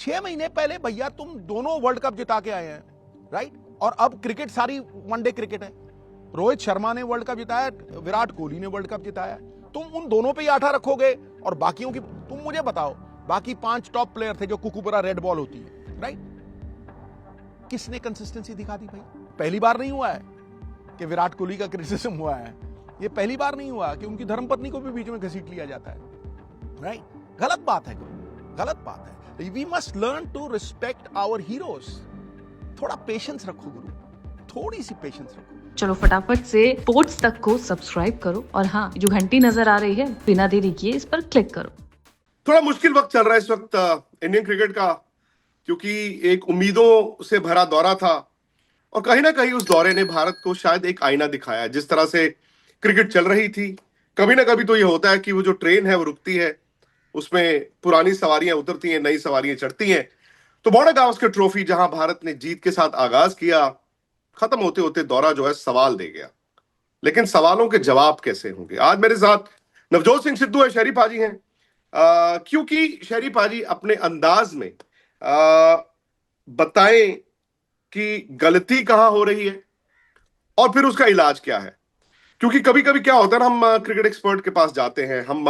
6 महीने पहले भैया तुम दोनों वर्ल्ड कप जिता के आए हैं, राइट? और अब क्रिकेट सारी वनडे क्रिकेट है। रोहित शर्मा ने वर्ल्ड कप जिताया, विराट कोहली ने वर्ल्ड कप जिताया। तुम उन दोनों पे ही आठा रखोगे और बाकियों की, तुम मुझे बताओ, बाकी 5 टॉप प्लेयर थे जो कुकुबरा रेड बॉल होती है, राइट? किसने कंसिस्टेंसी दिखा दी भाई? पहली बार नहीं हुआ है कि विराट कोहली का क्रिटिसिज्म हुआ है, ये पहली बार नहीं हुआ कि उनकी धर्मपत्नी को भी बीच में घसीट लिया जाता है, राइट? गलत बात है, गलत बात है। We must learn to respect our heroes. थोड़ा पेशेंस रखो गुरु, थोड़ी सी पेशेंस रखो। चलो फटाफट से स्पोर्ट्स तक को सब्सक्राइब करो और हाँ, जो घंटी नजर आ रही है बिना देरी किए इस पर क्लिक करो। थोड़ा मुश्किल वक्त चल रहा है इस वक्त इंडियन क्रिकेट का, क्योंकि एक उम्मीदों से भरा दौरा था और कहीं ना कहीं उस दौरे ने भारत को शायद एक आईना दिखाया। जिस तरह से क्रिकेट चल रही थी, कभी ना कभी तो ये होता है कि वो जो ट्रेन है वो रुकती है, उसमें पुरानी सवारियां उतरती हैं, नई सवारियां चढ़ती हैं। तो बॉर्डर गावस्कर ट्रॉफी जहां भारत ने जीत के साथ आगाज किया, खत्म होते होते दौरा जो है सवाल दे गया। लेकिन सवालों के जवाब कैसे होंगे? आज मेरे साथ नवजोत सिंह सिद्धू है, शहरी पाजी हैं। क्योंकि शहरी पाजी अपने अंदाज में बताएं कि गलती कहां हो रही है और फिर उसका इलाज क्या है। क्योंकि कभी कभी क्या होता है ना, हम क्रिकेट एक्सपर्ट के पास जाते हैं, हम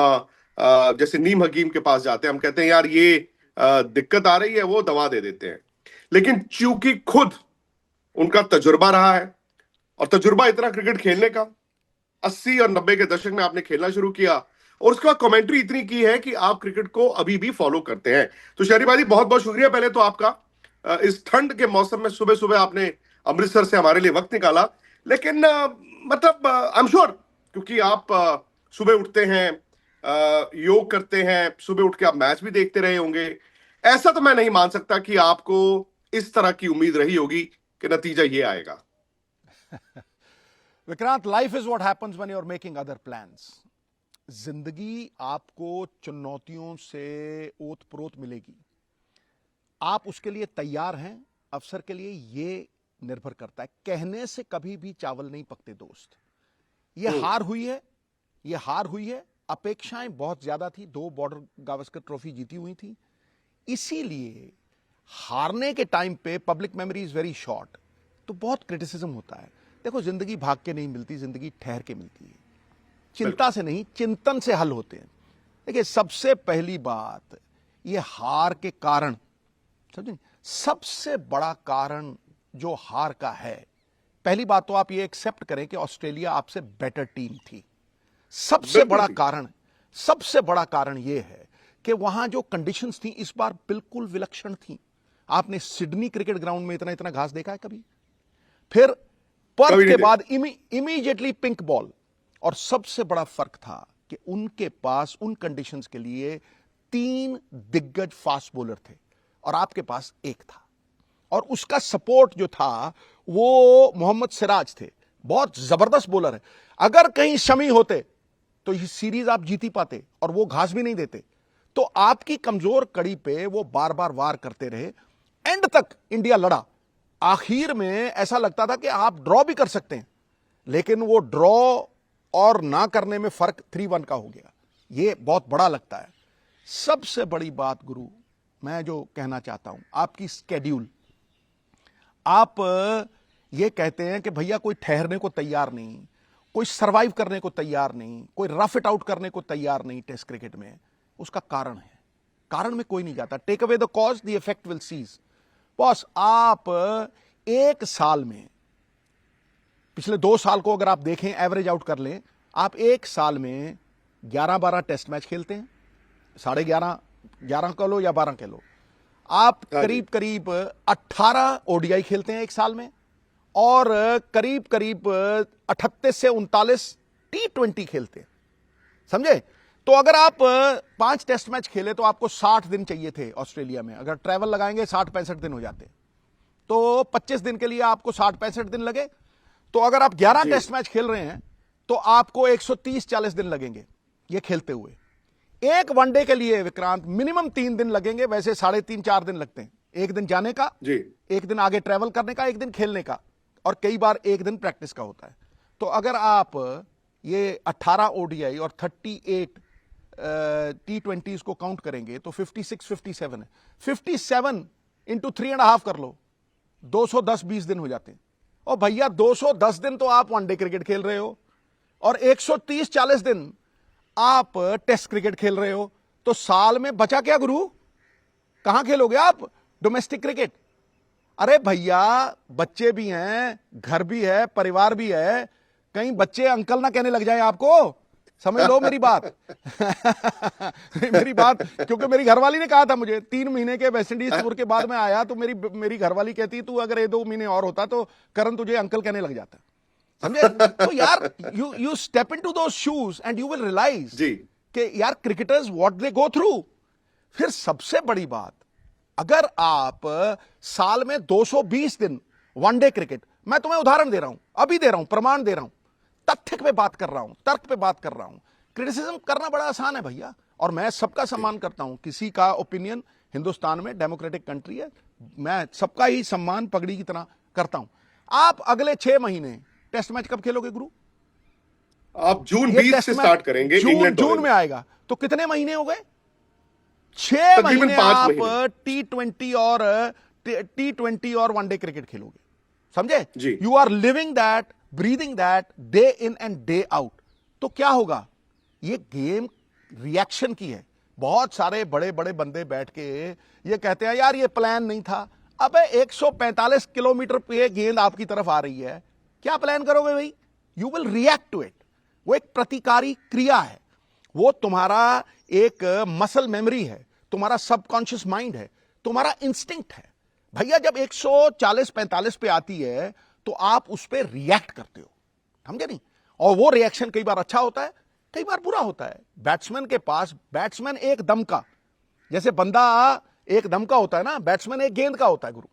जैसे नीम हकीम के पास जाते हैं, हम कहते हैं यार ये दिक्कत आ रही है, वो दवा दे देते हैं। लेकिन चूंकि खुद उनका तजुर्बा रहा है और तजुर्बा इतना क्रिकेट खेलने का, 80 और 90 के दशक में आपने खेलना शुरू किया और उसके बाद कमेंट्री इतनी की है कि आप क्रिकेट को अभी भी फॉलो करते हैं। तो शहरी भाई बहुत बहुत शुक्रिया पहले तो आपका, इस ठंड के मौसम में सुबह सुबह आपने अमृतसर से हमारे लिए वक्त निकाला। लेकिन मतलब आई एम श्योर, क्योंकि आप सुबह उठते हैं, योग करते हैं, सुबह उठ के आप मैच भी देखते रहे होंगे, ऐसा तो मैं नहीं मान सकता कि आपको इस तरह की उम्मीद रही होगी कि नतीजा ये आएगा। Vikrant, life is what happens when you are making other plans. जिंदगी आपको चुनौतियों से ओत-प्रोत मिलेगी, आप उसके लिए तैयार हैं? अवसर के लिए ये निर्भर करता है। कहने से कभी भी चावल नहीं पकते दोस्त। ये हार हुई है, ये हार हुई है। अपेक्षाएं बहुत ज्यादा थी, 2 बॉर्डर गावस्कर ट्रॉफी जीती हुई थी, इसीलिए हारने के टाइम पे public memory is very short, तो बहुत क्रिटिसिज्म होता है। देखो, जिंदगी भाग के नहीं मिलती, जिंदगी ठहर के मिलती है। चिंता से नहीं, चिंतन से हल होते हैं। देखिए, सबसे पहली बात, ये हार के कारण, समझे, सबसे बड़ा कारण जो हार का है, पहली बात तो आप ये एक्सेप्ट करें कि ऑस्ट्रेलिया आपसे बेटर टीम थी। सबसे बड़ा कारण, सबसे बड़ा कारण यह है कि वहां जो कंडीशंस थी इस बार बिल्कुल विलक्षण थी। आपने सिडनी क्रिकेट ग्राउंड में इतना इतना घास देखा है कभी? फिर पर्थ के बाद इमीडिएटली पिंक बॉल। और सबसे बड़ा फर्क था कि उनके पास उन कंडीशंस के लिए 3 दिग्गज फास्ट बॉलर थे और आपके पास 1 था, और उसका सपोर्ट जो था वो मोहम्मद सिराज थे। बहुत जबरदस्त बॉलर है। अगर कहीं शमी होते तो ये सीरीज आप जीत ही पाते, और वो घास भी नहीं देते। तो आपकी कमजोर कड़ी पे वो बार बार वार करते रहे। एंड तक इंडिया लड़ा। आखिर में ऐसा लगता था कि आप ड्रॉ भी कर सकते हैं, लेकिन वो ड्रॉ और ना करने में फर्क 3-1 का हो गया। ये बहुत बड़ा लगता है। सबसे बड़ी बात गुरु, मैं जो कहना चाहता हूं, आपकी स्केड्यूल। आप ये कहते हैं कि भैया कोई ठहरने को तैयार नहीं, कोई सरवाइव करने को तैयार नहीं, कोई रफ इट आउट करने को तैयार नहीं टेस्ट क्रिकेट में। उसका कारण है, कारण में कोई नहीं जाता। Take away the cause, the effect will cease. Boss, आप 1 साल में, पिछले 2 साल को अगर आप देखें, एवरेज आउट कर लें, आप 1 साल में 11-12 टेस्ट मैच खेलते हैं। 11.5 कह लो या 12 कह लो। आप करीब करीब 18 ओडीआई खेलते हैं 1 साल में, और करीब करीब 38 से 39 T20 खेलते हैं। समझे? तो अगर आप 5 टेस्ट मैच खेले तो आपको 60 दिन चाहिए थे ऑस्ट्रेलिया में। अगर ट्रैवल लगाएंगे 60-65 दिन हो जाते, तो 25 दिन के लिए आपको 60-65 दिन लगे। तो अगर आप 11 टेस्ट मैच खेल रहे हैं तो आपको 130-40 दिन लगेंगे ये खेलते हुए। एक वनडे के लिए विक्रांत मिनिमम 3 दिन लगेंगे, वैसे 3.5-4 दिन लगते हैं। 1 दिन जाने का, 1 दिन आगे ट्रैवल करने का, 1 दिन खेलने का, और कई बार 1 दिन प्रैक्टिस का होता है। तो अगर आप ये 18 ओडीआई और 38 T20s को काउंट करेंगे तो 56 57 है। 57 इंटू 3.5 कर लो, 210-20 दिन हो जाते हैं। और भैया 210 दिन तो आप वनडे क्रिकेट खेल रहे हो और 130-40 दिन आप टेस्ट क्रिकेट खेल रहे हो, तो साल में बचा क्या गुरु? कहां खेलोगे आप डोमेस्टिक क्रिकेट? अरे भैया बच्चे भी हैं, घर भी है, परिवार भी है, कहीं बच्चे अंकल ना कहने लग जाए आपको, समझ लो मेरी बात। मेरी बात, क्योंकि मेरी घरवाली ने कहा था मुझे 3 महीने के वेस्ट इंडीज टूर के बाद मैं आया तो मेरी घरवाली कहती तू अगर ये 2 महीने और होता तो करण तुझे अंकल कहने लग जाता, समझे? तो यार you step into those shoes and you will realize कि यार cricketers what they go through. फिर सबसे बड़ी बात, अगर आप साल में 220 दिन वनडे क्रिकेट, मैं तुम्हें उदाहरण दे रहा हूं, अभी दे रहा हूं, प्रमाण दे रहा हूं, तथ्य पे बात कर रहा हूं, तर्क पे बात कर रहा हूं। क्रिटिसिज्म करना बड़ा आसान है भैया, और मैं सबका सम्मान करता हूं, किसी का ओपिनियन, हिंदुस्तान में डेमोक्रेटिक कंट्री है, मैं सबका ही सम्मान पगड़ी की तरह करता हूं। आप अगले 6 महीने टेस्ट मैच कब खेलोगे गुरु? आप जून 20 से स्टार्ट करेंगे, जून में आएगा, तो कितने महीने हो गए? 6 महीने आप T20 और वनडे क्रिकेट खेलोगे, समझे? You are living that, breathing that day in and day out. तो क्या होगा? ये गेम रिएक्शन की है। बहुत सारे बड़े बड़े बंदे बैठ के ये कहते हैं यार ये प्लान नहीं था। अबे 145 किलोमीटर पे गेंद आपकी तरफ आ रही है, क्या प्लान करोगे भाई? You will react to it. वो एक प्रतिकारी क्रिया है, वो तुम्हारा एक मसल मेमोरी है, तुम्हारा सबकॉन्शियस माइंड है, तुम्हारा इंस्टिंक्ट है। भैया जब 140-45 पे आती है तो आप उस पर रिएक्ट करते हो, समझे नहीं? और वो रिएक्शन कई बार अच्छा होता है, कई बार बुरा होता है। बैट्समैन के पास, बैट्समैन एक दम का, जैसे बंदा एक दम का होता है ना, बैट्समैन एक गेंद का होता है गुरु।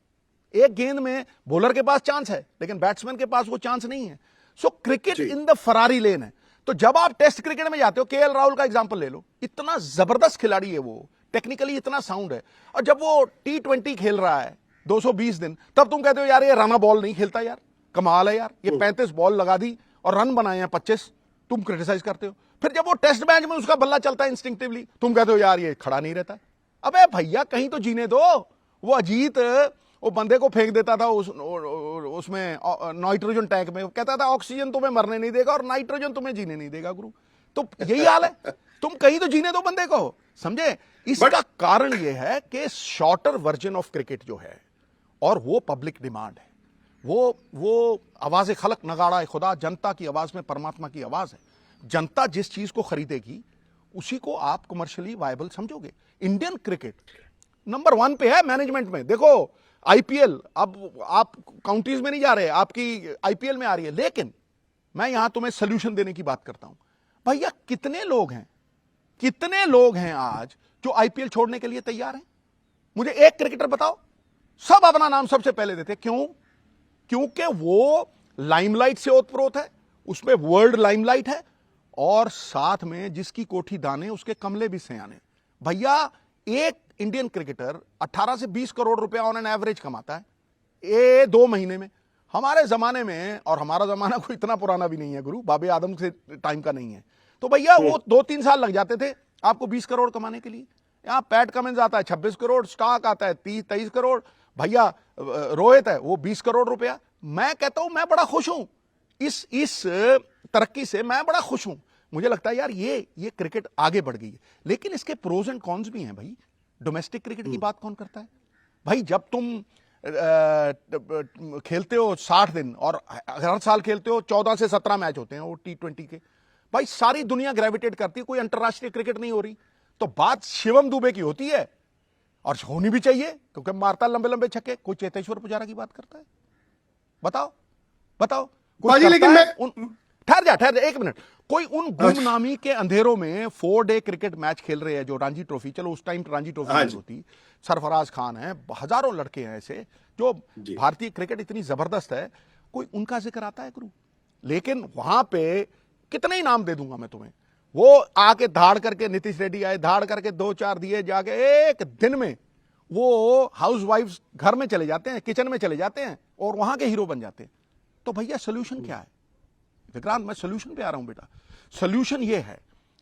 एक गेंद में बॉलर के पास चांस है, लेकिन बैट्समैन के पास वो चांस नहीं है। सो क्रिकेट इन द फरारी लेन है। तो जब आप टेस्ट क्रिकेट में जाते हो, केएल राहुल का एग्जांपल ले लो, इतना जबरदस्त खिलाड़ी है वो, टेक्निकली इतना साउंड है, और जब वो T20 खेल रहा है 220 दिन, तब तुम कहते हो यार ये रना बॉल नहीं खेलता, यार कमाल है यार, ये 35 बॉल लगा दी और रन बनाए हैं 25, तुम क्रिटिसाइज करते हो। फिर जब वो टेस्ट मैच में उसका बल्ला चलता है इंस्टिंक्टिवली, तुम कहते हो यार ये खड़ा नहीं रहता। अबे भैया कहीं तो जीने दो। वो अजीत वो बंदे को फेंक देता था उसमें नाइट्रोजन टैंक में, कहता था ऑक्सीजन तुम्हें मरने नहीं देगा और नाइट्रोजन तुम्हें जीने नहीं देगा गुरु। तो यही हाल है, तुम कहीं तो जीने दो बंदे को, समझे? इसका कारण यह है कि शॉर्टर वर्जन ऑफ क्रिकेट जो है, और वो पब्लिक डिमांड है, वो आवाज़ खलक नगाड़ा खुदा, जनता की आवाज़ में परमात्मा की आवाज़ है। जनता जिस चीज़ को खरीदेगी उसी को आप कमर्शियली वायबल समझोगे। इंडियन क्रिकेट नंबर 1 पे है मैनेजमेंट में। देखो आईपीएल, अब आप काउंटीज में नहीं जा रहे, आपकी आईपीएल में आ रही है, लेकिन मैं यहां तुम्हें सोल्यूशन देने की बात करता हूं। भैया कितने लोग हैं आज जो आईपीएल छोड़ने के लिए तैयार हैं? मुझे एक क्रिकेटर बताओ। सब अपना नाम सबसे पहले देते। क्यों? क्योंकि वो लाइमलाइट से ओतप्रोत है, उसमें वर्ल्ड लाइमलाइट है, और साथ में जिसकी कोठी दाने उसके कमले भी सयाने। भैया एक इंडियन क्रिकेटर 18 से 20 करोड़ रुपया ऑन एन एवरेज कमाता है ये 2 महीने में। हमारे जमाने में, और हमारा जमाना कोई इतना पुराना भी नहीं है गुरु, बाबे आदम से टाइम का नहीं है, तो भैया वो 2-3 साल लग जाते थे आपको 20 करोड़ कमाने के लिए। यहां पैट कमिंस आता है 26 करोड़, स्टॉक आता है 30-23 करोड़, भैया रोहित है वो 20 करोड़ रुपया। मैं कहता हूं मैं बड़ा खुश हूं इस तरक्की से, मैं बड़ा खुश हूं। मुझे लगता है यार ये क्रिकेट आगे बढ़ गई है, लेकिन इसके प्रोज एंड कॉन्स भी हैं भाई। डोमेस्टिक क्रिकेट की बात कौन करता है भाई? जब तुम खेलते हो 60 दिन और हर साल खेलते हो, 14 से 17 मैच होते हैं वो T20 के, भाई सारी दुनिया ग्रेविटेट करती है, कोई अंतरराष्ट्रीय क्रिकेट नहीं हो रही। तो बात शिवम दुबे की होती है, और होनी भी चाहिए, क्योंकि मारता लंबे लंबे छक्के। कोई चेतेश्वर पुजारा की बात करता है? बताओ कोई लेकिन ठहर जा 1 मिनट। कोई उन गुमनामी के अंधेरों में 4 डे क्रिकेट मैच खेल रहे हैं जो रणजी ट्रॉफी, चलो उस टाइम रणजी ट्रॉफी नहीं होती, सरफराज खान है, हजारों लड़के हैं ऐसे जो भारतीय क्रिकेट इतनी जबरदस्त है, कोई उनका जिक्र आता है गुरु? लेकिन वहां पे कितने ही नाम दे दूंगा मैं तुम्हें, वो आके धाड़ करके, नीतीश रेड्डी आए, धाड़ करके 2-4 दिए, जाके एक दिन में वो हाउस वाइफ घर में चले जाते हैं, किचन में चले जाते हैं और वहां के हीरो बन जाते हैं। तो भैया सोल्यूशन क्या है? विक्रांत, मैं सोल्यूशन पे आ रहा हूं बेटा। सोल्यूशन ये है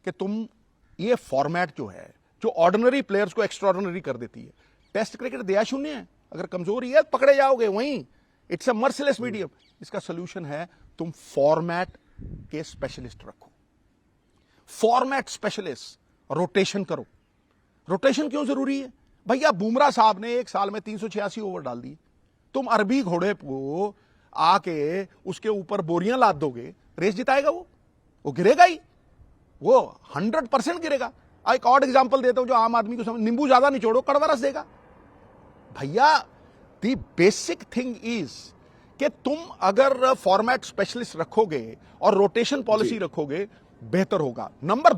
कि तुम ये फॉर्मेट जो है, जो ऑर्डिनरी प्लेयर्स को एक्स्ट्राऑर्डिनरी कर देती है। टेस्ट क्रिकेट दया शून्य है, अगर कमजोरी है पकड़े जाओगे वहीं, इट्स अ मर्सिलेस मीडियम। इसका सोल्यूशन है तुम फॉर्मेट के स्पेशलिस्ट रखो, फॉर्मेट स्पेशलिस्ट, रोटेशन करो। रोटेशन क्यों जरूरी है भैया? बुमराह साहब ने एक साल में 386 ओवर डाल दिए, तुम अरबी घोड़े को आके उसके ऊपर बोरियां लाद दोगे, रेस जिताएगा वो गिरेगा ही, वो 100% गिरेगा। एक और एग्जांपल देता हूं जो आम आदमी को समझ, नींबू ज्यादा निचोड़ो कड़वा रस देगा भैया। दी बेसिक थिंग इज कि तुम अगर फॉर्मेट स्पेशलिस्ट रखोगे और रोटेशन पॉलिसी रखोगे, बेहतर होगा। नंबर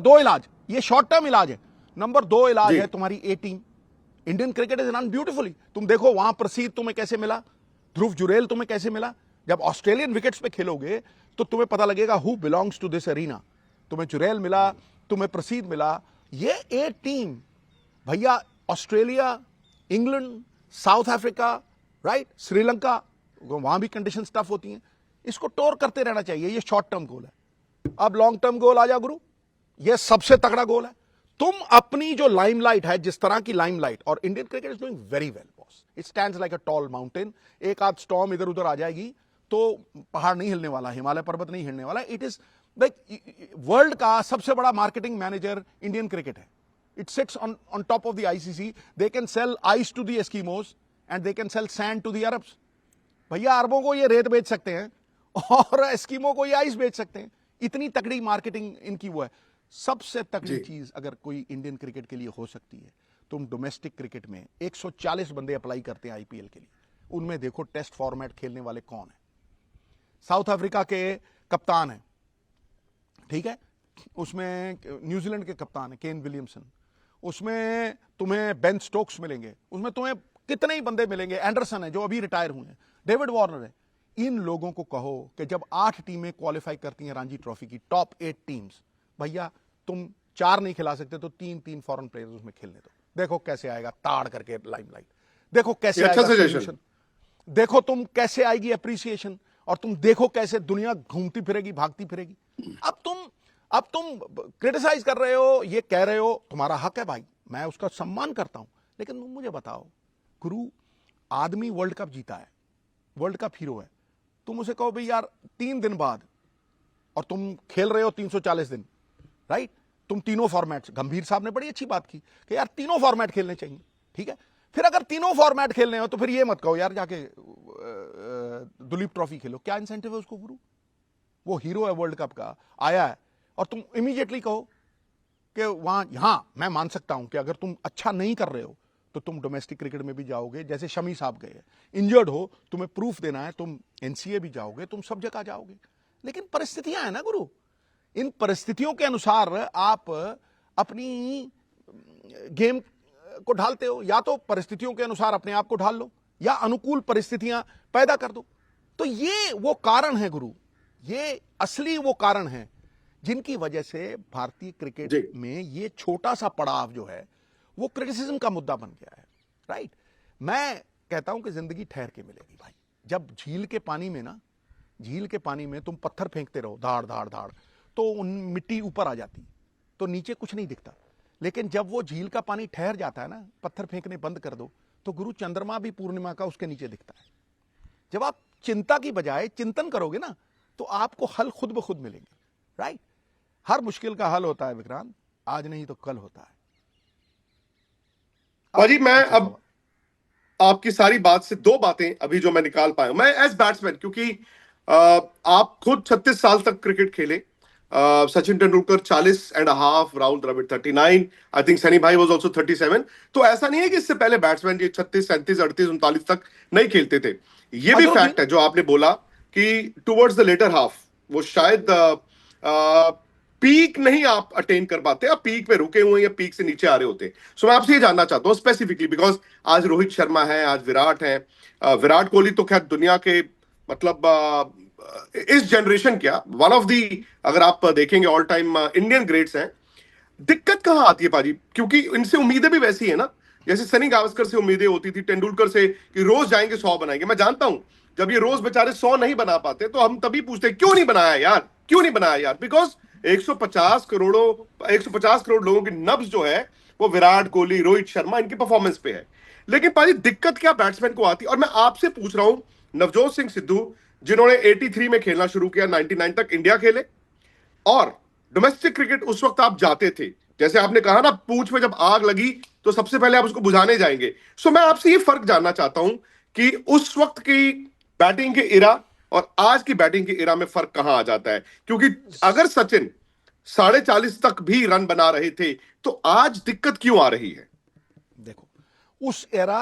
दो इलाज, ये शॉर्ट टर्म इलाज है। नंबर 2 इलाज है तुम्हारी A team. Indian cricket is run beautifully. तुम देखो वहां प्रसीद तुम्हें कैसे मिला, ध्रुव जुरेल तुम्हें कैसे मिला। जब ऑस्ट्रेलियन विकेट्स पे खेलोगे तो तुम्हें पता लगेगा who belongs to this arena. तुम्हें जुरेल मिला, तुम्हें प्रसीद मिला। ये ए टीम भैया, Australia, England, South Africa, right, Sri Lanka, वहां भी कंडीशन टफ होती हैं। इसको टोर करते रहना चाहिए। ये शॉर्ट टर्म गोल है। अब लॉन्ग टर्म गोल आ जा गुरु, ये सबसे तगड़ा गोल है। तुम अपनी जो लाइमलाइट है, जिस तरह की लाइमलाइट, और Indian cricket is doing very well boss, it stands like a tall mountain. एक आध स्टॉर्म इधर उधर आ जाएगी तो पहाड़ नहीं हिलने वाला, हिमालय पर्वत नहीं हिलने वाला। इट इज लाइक वर्ल्ड का सबसे बड़ा मार्केटिंग मैनेजर इंडियन क्रिकेट है। It sits on top of the ICC. They can sell ice to the Eskimos and they can sell sand to the Arabs. भैया अरबों को ये रेत बेच सकते हैं और एस्किमो को ये आइस बेच सकते हैं। इतनी तगड़ी मार्केटिंग इनकी वो है। सबसे तगड़ी चीज अगर कोई इंडियन क्रिकेट के लिए हो सकती है, तुम डोमेस्टिक क्रिकेट में 140 बंदे अप्लाई करते हैं आईपीएल के लिए, उनमें देखो टेस्ट फॉर्मेट खेलने वाले कौन है। साउथ अफ्रीका के कप्तान है, ठीक है, उसमें न्यूजीलैंड के कप्तान है केन विलियमसन, उसमें तुम्हें बेन स्टोक्स मिलेंगे, उसमें तुम्हें कितने ही बंदे मिलेंगे, एंडरसन है जो अभी रिटायर हुए हैं, डेविड वार्नर है। इन लोगों को कहो कि जब 8 टीमें क्वालिफाई करती हैं रणजी ट्रॉफी की, टॉप 8 टीम्स, भैया तुम 4 नहीं खिला सकते तो 3 फॉरेन प्लेयर्स उसमें खेलने दो। देखो कैसे आएगा ताड़ करके लाइमलाइट, देखो कैसे आएगा सॉल्यूशन, देखो तुम कैसे आएगी अप्रिसिएशन, और तुम देखो कैसे दुनिया घूमती फिरेगी, भागती फिरेगी। अब तुम क्रिटिसाइज कर रहे हो, ये कह रहे हो, तुम्हारा हक है भाई, मैं उसका सम्मान करता हूं, लेकिन तुम मुझे बताओ गुरु, आदमी वर्ल्ड कप जीता है, वर्ल्ड कप हीरो है, तुम उसे कहो भाई यार 3 दिन बाद, और तुम खेल रहे हो 340 दिन, राइट, तुम तीनों फॉर्मेट, गंभीर साहब ने बड़ी अच्छी बात की कि यार तीनों फॉर्मेट खेलने चाहिए, ठीक है। फिर अगर तीनों फॉर्मेट खेलने हो तो फिर ये मत कहो यार जाके दुलीप ट्रॉफी खेलो, क्या इंसेंटिव है उसको गुरु? वो हीरो है वर्ल्ड कप का, आया है, और तुम इमीडिएटली कहो कि वहां, यहां मैं मान सकता हूं कि अगर तुम अच्छा नहीं कर रहे हो तो तुम डोमेस्टिक क्रिकेट में भी जाओगे, जैसे शमी साहब गए, इंजर्ड हो, तुम्हें प्रूफ देना है, तुम एनसीए भी जाओगे, तुम सब जगह जाओगे। लेकिन परिस्थितियां हैं ना गुरु, इन परिस्थितियों के अनुसार आप अपनी गेम को ढालते हो। या तो परिस्थितियों के अनुसार अपने आप को ढाल लो, या अनुकूल परिस्थितियां पैदा कर दो। तो ये वो कारण है गुरु, ये असली वो कारण है जिनकी वजह से भारतीय क्रिकेट में ये छोटा सा पड़ाव जो है वो क्रिटिसिज्म का मुद्दा बन गया है, राइट। मैं कहता हूं कि जिंदगी ठहर के मिलेगी भाई। जब झील के पानी में ना, झील के पानी में तुम पत्थर फेंकते रहो धाड़ धाड़ धाड़, तो उन मिट्टी ऊपर आ जाती, तो नीचे कुछ नहीं दिखता। लेकिन जब वो झील का पानी ठहर जाता है ना, पत्थर फेंकने बंद कर दो, तो गुरु चंद्रमा भी पूर्णिमा का उसके नीचे दिखता है। जब आप चिंता की बजाय चिंतन करोगे ना, तो आपको हल खुद ब खुद मिलेंगे, राइट। हर मुश्किल का हल होता है विक्रांत, आज नहीं तो कल होता है। भाजी मैं अब आपकी सारी बात से 2 बातें अभी जो मैं निकाल पाया हूं, मैं एज बैट्समैन, क्योंकि आप खुद 36 साल तक क्रिकेट खेले, सचिन तेंदुलकर 40.5, राहुल द्रविड़ 39, आई थिंक सनी भाई वाज आल्सो 37। तो ऐसा नहीं है कि इससे पहले बैट्समैन ये 36, 37, 38, 39 तक नहीं खेलते थे। ये भी फैक्ट है जो आपने बोला कि टुवर्ड्स द लेटर हाफ वो शायद पीक नहीं आप अटेन कर पाते, आप पीक पे रुके हुए या पीक से नीचे आ रहे होते। सो मैं आपसे ये जानना चाहता हूं स्पेसिफिकली, बिकॉज आज रोहित शर्मा है, आज विराट है, विराट कोहली तो खैर दुनिया के मतलब इस जनरेशन क्या वन ऑफ दी, अगर आप देखेंगे ऑल टाइम इंडियन ग्रेट्स हैं। दिक्कत कहां आती है पाजी? क्योंकि इनसे उम्मीदें भी वैसी है ना, जैसे सनी गावस्कर से उम्मीदें होती थी, तेंदुलकर से कि रोज जाएंगे 100 बनाएंगे। मैं जानता हूं जब ये रोज बेचारे 100 नहीं बना पाते तो हम तभी पूछते क्यों नहीं बनाया यार, क्यों नहीं बनाया यार, बिकॉज 150 करोड़ लोगों की नब्ज जो है वो विराट कोहली, रोहित शर्मा, इनकी परफॉर्मेंस पे है। लेकिन पाजी दिक्कत क्या बैट्समैन को आती है, और मैं आपसे पूछ रहा हूं, नवजोत सिंह सिद्धू जिन्होंने 83 में खेलना शुरू किया, 99 तक इंडिया खेले, और डोमेस्टिक क्रिकेट उस वक्त आप जाते थे, जैसे आपने कहा ना, पूंछ में जब आग लगी तो सबसे पहले आप उसको बुझाने जाएंगे। सो मैं आपसे ये फर्क जानना चाहता हूं कि उस वक्त की बैटिंग के इरा और आज की बैटिंग के इरा में फर्क कहां आ जाता है? क्योंकि अगर सचिन 40.5 तक भी रन बना रहे थे तो आज दिक्कत क्यों आ रही है? देखो, उस एरा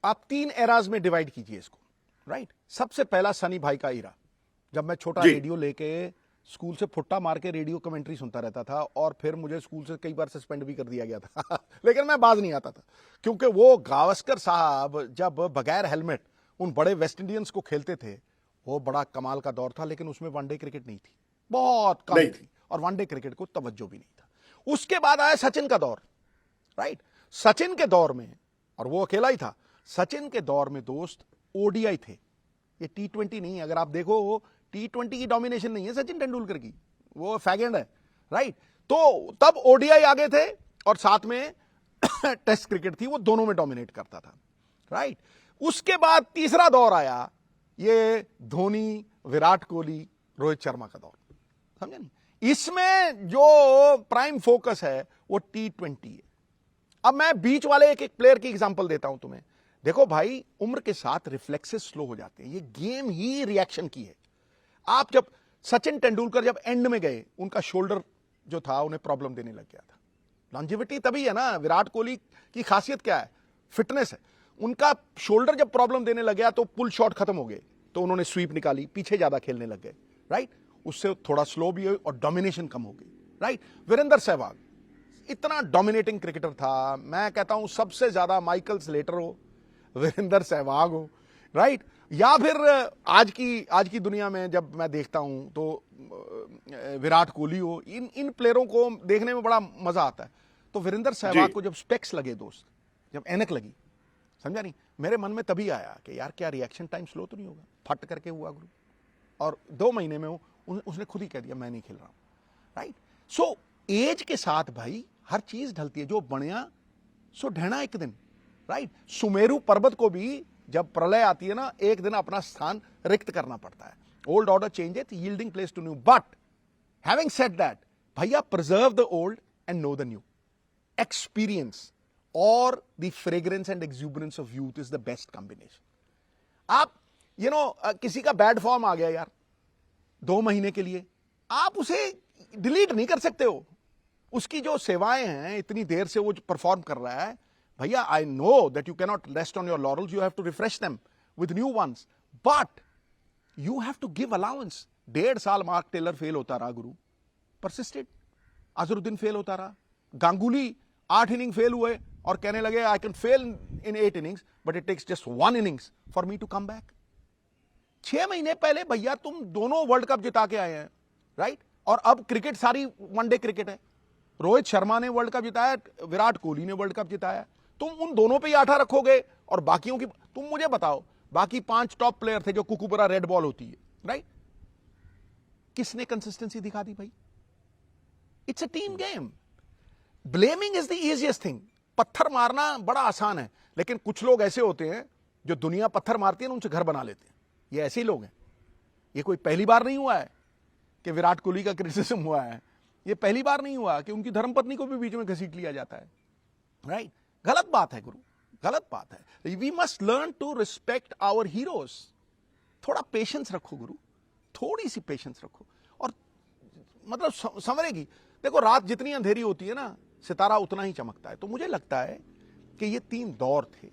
आप 3 एराज में डिवाइड कीजिए इसको, राइट। सबसे पहला सनी भाई का इरा, जब मैं छोटा जी। रेडियो लेके स्कूल से फुट्टा मार के रेडियो कमेंट्री सुनता रहता था, और फिर मुझे स्कूल से कई बार सस्पेंड भी कर दिया गया था लेकिन मैं बाज नहीं आता था, क्योंकि वो गावस्कर साहब जब बगैर हेलमेट उन बड़े वेस्ट इंडियंस को खेलते थे, वो बड़ा कमाल का दौर था। लेकिन उसमें वनडे क्रिकेट नहीं थी, बहुत कम नहीं थी, और वनडे क्रिकेट को तवज्जो भी नहीं था। उसके बाद आया सचिन का दौर, राइट। सचिन के दौर में, और वो अकेला ही था, सचिन के दौर में दोस्त ओडीआई थे, ये T20 नहीं। अगर आप देखो T20 की डोमिनेशन नहीं है सचिन तेंदुलकर की, वो फैगेंड है, राइट। तो तब ओडीआई आगे थे, और साथ में टेस्ट क्रिकेट थी, वो दोनों में डोमिनेट करता था, राइट। उसके बाद तीसरा दौर आया, ये धोनी, विराट कोहली, रोहित शर्मा का दौर, समझे नहीं। इसमें जो प्राइम फोकस है वो T20 है। अब मैं बीच वाले एक प्लेयर की एग्जांपल देता हूं तुम्हें। देखो भाई, उम्र के साथ रिफ्लेक्सेस स्लो हो जाते हैं, ये गेम ही रिएक्शन की है। आप जब सचिन तेंदुलकर जब एंड में गए, उनका शोल्डर जो था उन्हें प्रॉब्लम देने लग गया था। लॉन्जिविटी तभी है ना, विराट कोहली की खासियत क्या है? फिटनेस है। उनका शोल्डर जब प्रॉब्लम देने लग गया तो पुल शॉट खत्म हो गए, तो उन्होंने स्वीप निकाली, पीछे ज्यादा खेलने लग गए, राइट। उससे थोड़ा स्लो भी हुई और डोमिनेशन कम हो गई, राइट। वीरेंद्र सहवाग इतना डोमिनेटिंग क्रिकेटर था, मैं कहता हूं सबसे ज्यादा माइकल स्लेटर हो, वीरेंद्र सहवाग हो, राइट। या फिर आज की दुनिया में जब मैं देखता हूं तो विराट कोहली हो, इन प्लेयरों को देखने में बड़ा मजा आता है। तो वीरेंद्र सहवाग को जब स्पेक्स लगे दोस्त, जब ऐनक लगी, समझा नहीं, मेरे मन में तभी आया कि यार क्या रिएक्शन टाइम स्लो तो नहीं होगा? फट करके हुआ गुरु, और 2 महीने में उसने खुद ही कह दिया मैं नहीं खेल रहा हूं, राइट। सो एज के साथ भाई हर चीज ढलती है, जो बनिया सो ढहना एक दिन, राइट। सुमेरु पर्वत को भी जब प्रलय आती है ना, एक दिन अपना स्थान रिक्त करना पड़ता है। Old order changes, yielding place to new, but having said that, भैया preserve the old and know the new. Experience और the fragrance and exuberance of youth is the best combination. आप किसी का बैड फॉर्म आ गया यार 2 महीने के लिए, आप उसे डिलीट नहीं कर सकते हो। उसकी जो सेवाएं हैं, इतनी देर से वो परफॉर्म कर रहा है, भैया I know that you can not rest on your laurels, you have to refresh them with new ones, but you have to give allowance. 1.5 साल मार्क टेलर फेल होता रहा गुरु, परसिस्टेड। अजरुद्दीन फेल होता रहा, गांगुली 8 इनिंग फेल हुए और कहने लगे I can fail in 8 innings but it takes just 1 innings for me to come back. 6 महीने पहले भैया तुम दोनों वर्ल्ड कप जिता के आए हैं, राइट। और अब क्रिकेट सारी वनडे क्रिकेट है। रोहित शर्मा ने वर्ल्ड कप जिताया, विराट कोहली ने वर्ल्ड कप जिताया, तुम उन दोनों पे ही आठा रखोगे, और बाकियों की तुम मुझे बताओ, बाकी 5 टॉप प्लेयर थे जो कुकुबरा रेड बॉल होती है, राइट। किसने कंसिस्टेंसी दिखा दी भाई? It's a team game. Blaming is the easiest thing. पत्थर मारना बड़ा आसान है, लेकिन कुछ लोग ऐसे होते हैं जो दुनिया पत्थर मारती है ना, उनसे घर बना लेते हैं। ये ऐसे ही लोग हैं। ये कोई पहली बार नहीं हुआ है कि विराट कोहली का क्रिटिसिज्म हुआ है, ये पहली बार नहीं हुआ कि उनकी धर्मपत्नी को भी बीच में घसीट लिया जाता है, राइट। गलत बात है गुरु, गलत बात है। We must learn to respect our heroes. थोड़ा पेशेंस रखो गुरु, थोड़ी सी पेशेंस रखो, और मतलब संवरेगी। देखो, रात जितनी अंधेरी होती है ना, सितारा उतना ही चमकता है। तो मुझे लगता है कि ये 3 दौर थे,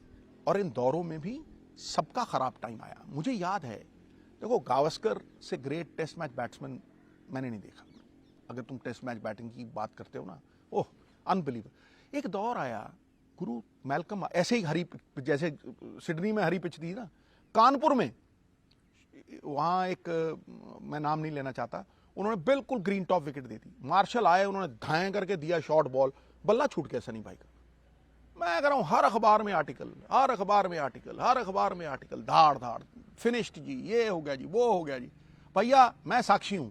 और इन दौरों में भी सबका खराब टाइम आया। मुझे याद है, देखो, गावस्कर से ग्रेट टेस्ट मैच बैट्समैन मैंने नहीं देखा। अगर तुम टेस्ट मैच बैटिंग की बात करते हो ना, ओह अनबिलीवेबल। एक दौर आया गुरु, मैल्कम ऐसे ही जैसे सिडनी में हरी पिच दी ना, कानपुर में वहां एक, मैं नाम नहीं लेना चाहता, उन्होंने बिल्कुल ग्रीन टॉप विकेट दे दी। मार्शल आए, उन्होंने धाएं करके दिया शॉर्ट बॉल, बल्ला छूट गया सनी भाई का। मैं कह रहा हूं, हर अखबार में आर्टिकल, हर अखबार में आर्टिकल, हर अखबार में आर्टिकल, धाड़ धाड़, फिनिश्ड जी, ये हो गया जी, वो हो गया जी। भैया मैं साक्षी हूं,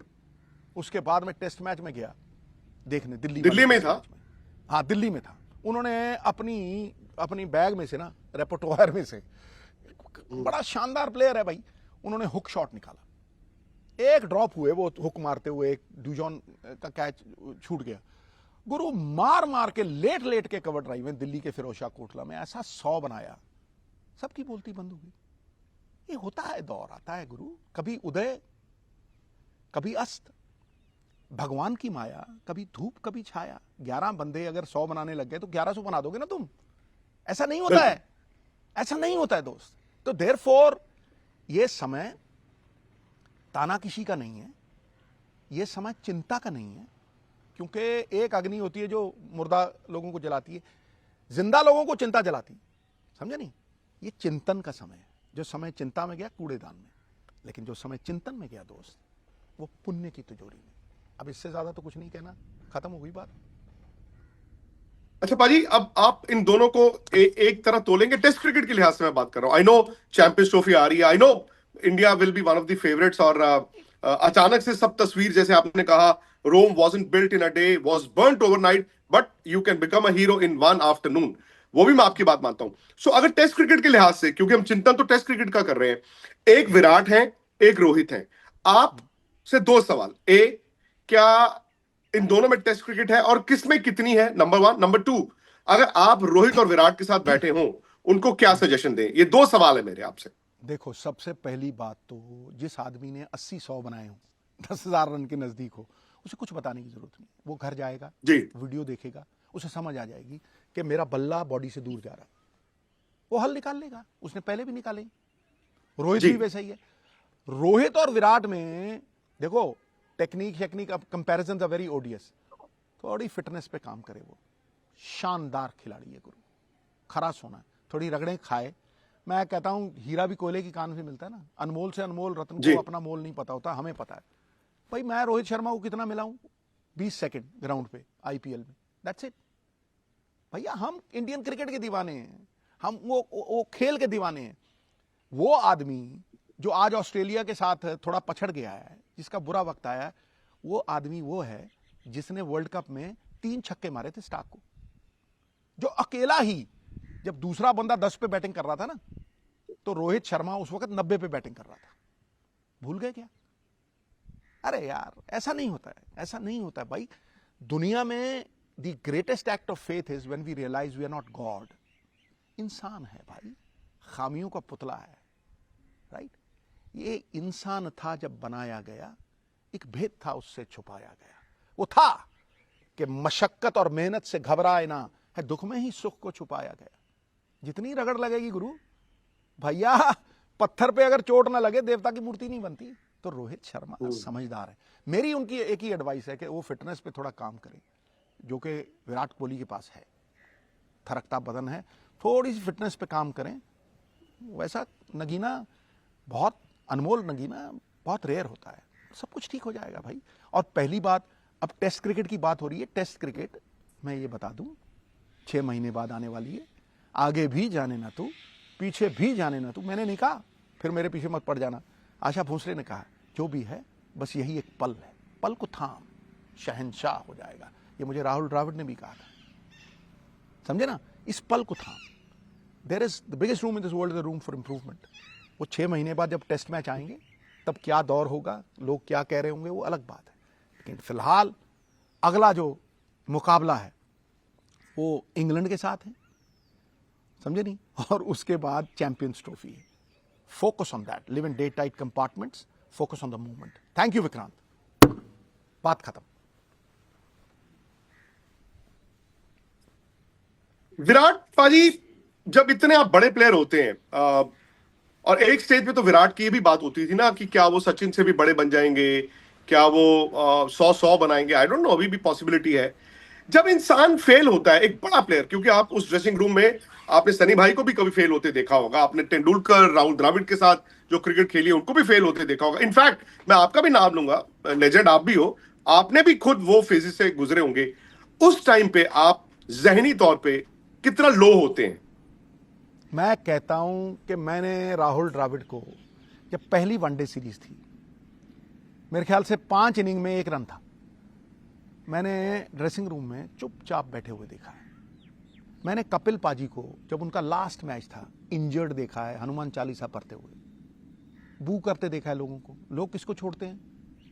उसके बाद में टेस्ट मैच में गया देखने, दिल्ली में टेस्ट था? मैच में। हाँ, दिल्ली में था। उन्होंने अपनी बैग में से ना, रेपर्टोयर में से, बड़ा शानदार प्लेयर है भाई, उन्होंने हुक शॉट निकाला, एक ड्रॉप हुए वो हुक मारते हुए, एक ड्यूजॉन का कैच छूट गया, गुरु मार मार के लेट के कवर ड्राइव में दिल्ली के फिरोजशाह कोटला में ऐसा 100 बनाया, सबकी बोलती बंद हो गई। ये होता है, दौर आता है गुरु, कभी उदय कभी अस्त, भगवान की माया, कभी धूप कभी छाया। 11 बंदे अगर 100 बनाने लग गए तो 1100 बना दोगे ना तुम। ऐसा नहीं होता है, ऐसा नहीं होता है दोस्त। तो देयरफॉर ये समय तानाकिशी का नहीं है, ये समय चिंता का नहीं है, क्योंकि एक अग्नि होती है जो मुर्दा लोगों को जलाती है, जिंदा लोगों को चिंता जलाती, समझे नहीं। ये चिंतन का समय है। जो समय चिंता में गया कूड़ेदान में, लेकिन जो समय चिंतन में गया दोस्त, वो पुण्य की तिजोरी में। अब इससे ज्यादा तो कुछ नहीं कहना, खत्म हो गई बात। अच्छा पाजी, अब आप इन दोनों को एक तरह तोलेंगे? टेस्ट क्रिकेट के लिहाज से मैं बात कर रहा हूं। आई नो चैंपियंस ट्रॉफी आ रही है, I know India will be one of the favourites, और अचानक से सब तस्वीर, जैसे आपने कहा, रोम wasn't built in a day, was burnt overnight, but you can become a hero in one afternoon. वो भी मैं आपकी बात मानता हूं। सो अगर टेस्ट क्रिकेट के लिहाज से, क्योंकि हम चिंतन तो टेस्ट क्रिकेट का कर रहे हैं, एक विराट है, एक रोहित है, आप से 2 सवाल। क्या इन दोनों में टेस्ट क्रिकेट है और किसमें कितनी है, नंबर 1। नंबर 2, अगर आप रोहित और विराट के साथ बैठे हो, उनको क्या सजेशन दें? ये 2 सवाल है मेरे आपसे। देखो, सबसे पहली बात तो, जिस आदमी ने 80-100 बनाए हो, 10,000 रन के नजदीक हो, उसे कुछ बताने की जरूरत नहीं। वो घर जाएगा जी, वीडियो देखेगा, उसे समझ आ जाएगी कि मेरा बल्ला बॉडी से दूर जा रहा है, वो हल निकाल लेगा। उसने पहले भी निकाले। रोहित भी वैसा ही है। रोहित और विराट में देखो, टेक्निक अब कंपैरिजन आर वेरी ओडियस। थोड़ी फिटनेस पे काम करे, वो शानदार खिलाड़ी है गुरु, खरा सोना है, थोड़ी रगड़े खाए। मैं कहता हूं हीरा भी कोयले की कान से मिलता है ना, अनमोल से अनमोल रत्न को अपना मोल नहीं पता होता, हमें पता है भाई। मैं रोहित शर्मा को कितना मिला हूं? 20 सेकंड ग्राउंड पे आईपीएल में, दैट्स इट भैया। हम इंडियन क्रिकेट के दीवाने हैं, हम वो खेल के दीवाने हैं। वो आदमी जो आज ऑस्ट्रेलिया के साथ थोड़ा पछड़ गया है, जिसका बुरा वक्त आया है, वो आदमी वो है जिसने वर्ल्ड कप में 3 छक्के मारे थे स्टार्क को, जो अकेला ही, जब दूसरा बंदा 10 पे बैटिंग कर रहा था ना, तो रोहित शर्मा उस वक्त 90 पे बैटिंग कर रहा था। भूल गए क्या? अरे यार, ऐसा नहीं होता है, ऐसा नहीं होता है भाई। दुनिया में the greatest act of faith is when we realise we are not God. इंसान है भाई, खामियों का पुतला है, राइट। ये इंसान था जब बनाया गया, एक भेद था उससे छुपाया गया। वो था कि मशक्कत और मेहनत से घबराए ना, है दुख में ही सुख को छुपाया गया। जितनी रगड़ लगेगी गुरु भैया, पत्थर पे अगर चोट ना लगे देवता की मूर्ति नहीं बनती। तो रोहित शर्मा समझदार है। मेरी उनकी एक ही एडवाइस है कि वो फिटनेस पे थोड़ा काम करें, जो कि विराट कोहली के पास है, थरकता बदन है, थोड़ी सी फिटनेस पे काम करें। वैसा नगीना, बहुत अनमोल नगीना बहुत रेयर होता है, सब कुछ ठीक हो जाएगा भाई। और पहली बात, अब टेस्ट क्रिकेट की बात हो रही है। टेस्ट क्रिकेट मैं ये बता दूं, 6 महीने बाद आने वाली है। आगे भी जाने ना तू, पीछे भी जाने ना तू। मैंने नहीं कहा फिर मेरे पीछे मत पड़ जाना। आशा भोसले ने कहा, जो भी है बस यही एक पल है, पल को थाम, शहंशाह हो जाएगा। ये मुझे राहुल द्रविड़ ने भी कहा था, समझे ना। इस पल को थाम। There is the biggest room in this world, the room for improvement. वो 6 महीने बाद जब टेस्ट मैच आएंगे, तब क्या दौर होगा, लोग क्या कह रहे होंगे, वो अलग बात है। लेकिन फिलहाल अगला जो मुकाबला है वो इंग्लैंड के साथ है, समझे नहीं। और उसके बाद चैंपियंस ट्रॉफी है। Focus on that, live in day tight compartments, focus on the movement. Thank you Vikrant, बात खत्म। विराट पाजी, जब इतने आप बड़े प्लेयर होते हैं, और एक स्टेज पे तो विराट की भी बात होती थी ना कि क्या वो सचिन से भी बड़े बन जाएंगे, क्या वो 100 बनाएंगे। आई डोंट नो, अभी भी पॉसिबिलिटी है। जब इंसान फेल होता है, एक बड़ा प्लेयर, क्योंकि आप उस ड्रेसिंग रूम में आपने सनी भाई को भी कभी फेल होते देखा होगा, आपने तेंदुलकर, राहुल द्रविड़ के साथ जो क्रिकेट खेली है उनको भी फेल होते देखा होगा। इनफैक्ट मैं आपका भी नाम लूंगा, लेजेंड आप भी हो, आपने भी खुद वो फेजेस से गुजरे होंगे। उस टाइम पे आप जहनी तौर पे कितना लो होते हैं? मैं कहता हूं कि मैंने राहुल द्रविड़ को, जब पहली वनडे सीरीज थी, मेरे ख्याल से 5 इनिंग में 1 रन था। मैंने ड्रेसिंग रूम में चुपचाप बैठे हुए देखा है। मैंने कपिल पाजी को जब उनका लास्ट मैच था इंजर्ड देखा है, हनुमान चालीसा पढ़ते हुए, बू करते देखा है लोगों को। लोग किसको छोड़ते हैं?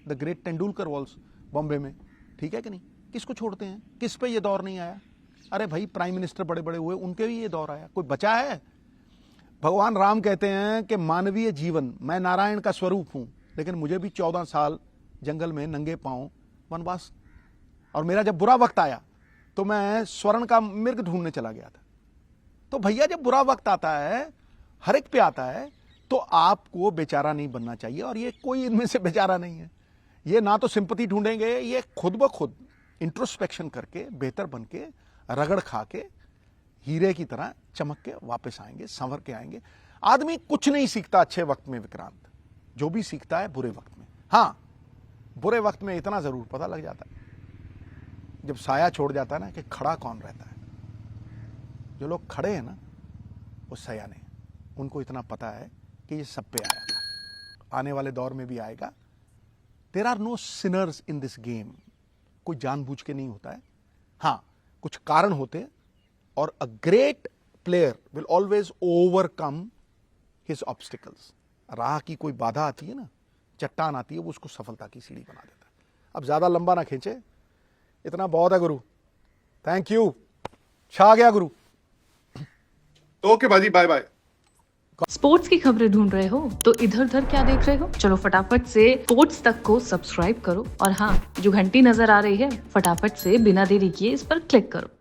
The great Tendulkar walls Bombay में, ठीक है कि नहीं? किसको छोड़ते हैं? किस पे ये दौर नहीं आया? अरे भाई प्राइम मिनिस्टर बड़े बड़े हुए, उनके भी ये दौर आया। कोई बचा है? भगवान राम कहते हैं कि मानवीय जीवन, मैं नारायण का स्वरूप हूं, लेकिन मुझे भी 14 साल जंगल में नंगे पांव वनवास, और मेरा जब बुरा वक्त आया तो मैं स्वर्ण का मिर्ग ढूंढने चला गया था। तो भैया जब बुरा वक्त आता है, हर एक पे आता है, तो आपको बेचारा नहीं बनना चाहिए। और ये कोई इनमें से बेचारा नहीं है। ये ना तो सिंपैथी ढूंढेंगे, ये खुद ब खुद इंट्रोस्पेक्शन करके, बेहतर बन के, रगड़ खा के, हीरे की तरह चमक के वापस आएंगे, संवर के आएंगे। आदमी कुछ नहीं सीखता अच्छे वक्त में विक्रांत, जो भी सीखता है बुरे वक्त में। हाँ, बुरे वक्त में इतना जरूर पता लग जाता है, जब साया छोड़ जाता है ना, कि खड़ा कौन रहता है। जो लोग खड़े हैं ना, वो सयाने हैं। उनको इतना पता है कि ये सब पे आया था, आने वाले दौर में भी आएगा। There are no sinners in this game. कोई जानबूझ के नहीं होता है। हाँ, कुछ कारण होते, और a great player will always overcome his obstacles. राह की कोई बाधा आती है ना, चट्टान आती है, वो उसको सफलता की सीढ़ी बना देता है। अब ज्यादा लंबा ना खींचे, इतना बहुत है गुरु। थैंक यू, छा गया गुरु। ओके बाजी, बाय बाय। स्पोर्ट्स की खबरें ढूंढ रहे हो तो इधर उधर क्या देख रहे हो? चलो फटाफट से स्पोर्ट्स तक को सब्सक्राइब करो, और हाँ, जो घंटी नजर आ रही है, फटाफट से बिना देरी किए इस पर क्लिक करो।